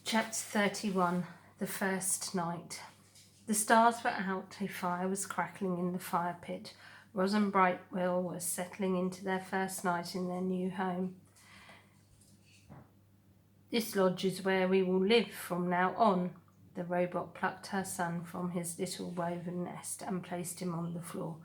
Chapter 31. The First Night. The stars were out, a fire was crackling in the fire pit. Roz and Brightwill were settling into their first night in their new home. "This lodge is where we will live from now on." The robot plucked her son from his little woven nest and placed him on the floor.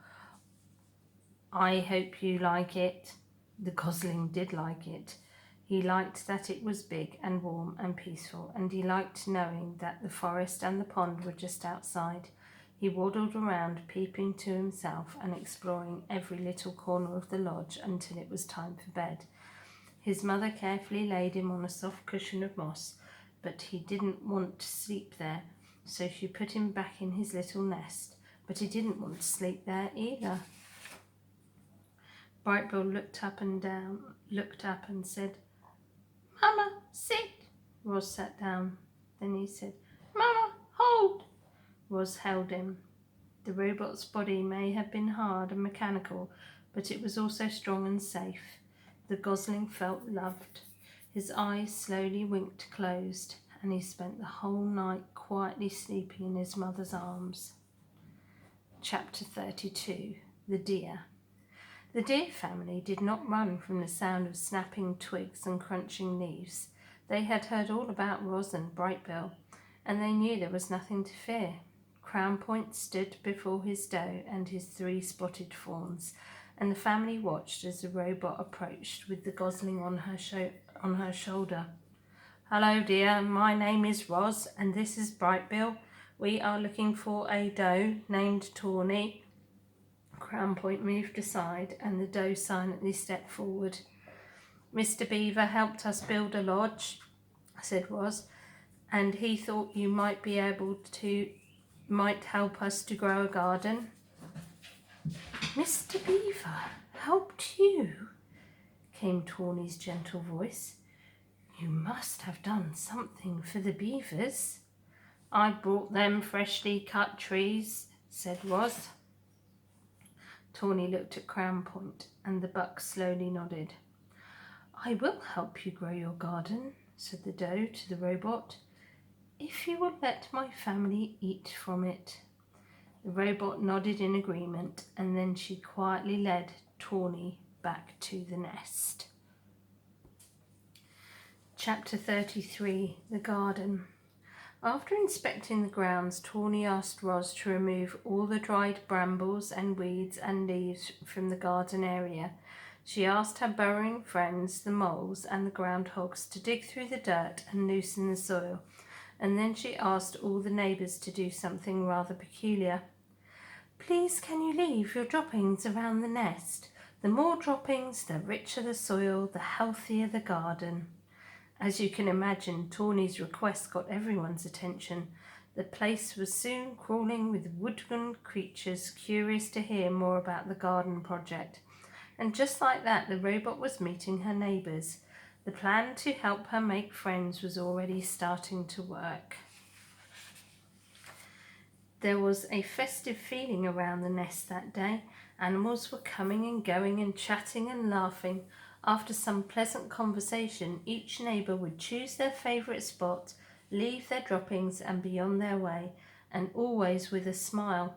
"I hope you like it." The gosling did like it. He liked that it was big and warm and peaceful, and he liked knowing that the forest and the pond were just outside. He waddled around, peeping to himself and exploring every little corner of the lodge until it was time for bed. His mother carefully laid him on a soft cushion of moss, but he didn't want to sleep there, so she put him back in his little nest, but he didn't want to sleep there either. Brightbill looked up and said, "Mama, sit." Roz sat down. Then he said, "Mama, hold." Roz held him. The robot's body may have been hard and mechanical, but it was also strong and safe. The gosling felt loved. His eyes slowly winked closed, and he spent the whole night quietly sleeping in his mother's arms. Chapter 32. The Deer. The deer family did not run from the sound of snapping twigs and crunching leaves. They had heard all about Roz and Brightbill, and they knew there was nothing to fear. Crown Point stood before his doe and his 3 spotted fawns, and the family watched as the robot approached with the gosling on her shoulder. "Hello, dear. My name is Roz, and this is Brightbill. We are looking for a doe named Tawny." Crown Point moved aside, and the doe silently stepped forward. "Mr. Beaver helped us build a lodge," said Roz, "and he thought you might help us to grow a garden." "Mr. Beaver helped you?" came Tawny's gentle voice. "You must have done something for the beavers." "I brought them freshly cut trees," said Roz. Tawny looked at Crown Point, and the buck slowly nodded. "I will help you grow your garden," said the doe to the robot, "if you will let my family eat from it." The robot nodded in agreement, and then she quietly led Tawny back to the nest. Chapter 33. The Garden. After inspecting the grounds, Tawny asked Roz to remove all the dried brambles and weeds and leaves from the garden area. She asked her burrowing friends, the moles and the groundhogs, to dig through the dirt and loosen the soil, and then she asked all the neighbours to do something rather peculiar. "Please, can you leave your droppings around the nest? The more droppings, the richer the soil, the healthier the garden." As you can imagine, Tawny's request got everyone's attention. The place was soon crawling with woodland creatures curious to hear more about the garden project. And just like that, the robot was meeting her neighbours. The plan to help her make friends was already starting to work. There was a festive feeling around the nest that day. Animals were coming and going and chatting and laughing. After some pleasant conversation, each neighbour would choose their favourite spot, leave their droppings and be on their way, and always with a smile.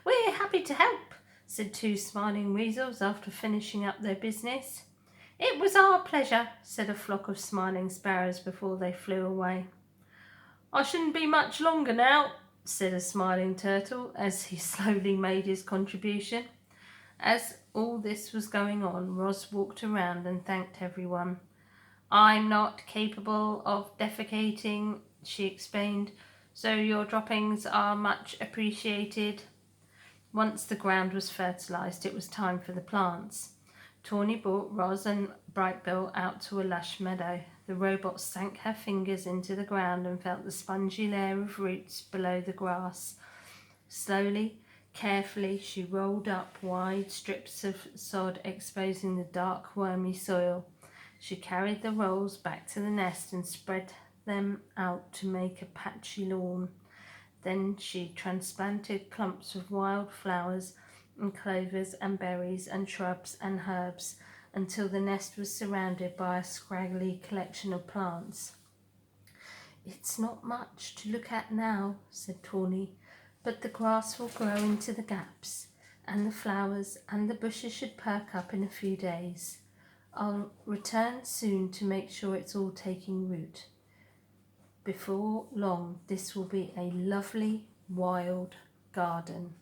"We're happy to help," said 2 smiling weasels after finishing up their business. "It was our pleasure," said a flock of smiling sparrows before they flew away. "I shouldn't be much longer now," said a smiling turtle as he slowly made his contribution. As all this was going on, Roz walked around and thanked everyone. "I'm not capable of defecating," she explained, "so your droppings are much appreciated." Once the ground was fertilised, it was time for the plants. Tawny brought Roz and Brightbill out to a lush meadow. The robot sank her fingers into the ground and felt the spongy layer of roots below the grass. Slowly, carefully, she rolled up wide strips of sod, exposing the dark, wormy soil. She carried the rolls back to the nest and spread them out to make a patchy lawn. Then she transplanted clumps of wild flowers and clovers and berries and shrubs and herbs until the nest was surrounded by a scraggly collection of plants. "It's not much to look at now," said Tawny, "but the grass will grow into the gaps, and the flowers and the bushes should perk up in a few days. I'll return soon to make sure it's all taking root. Before long this will be a lovely wild garden."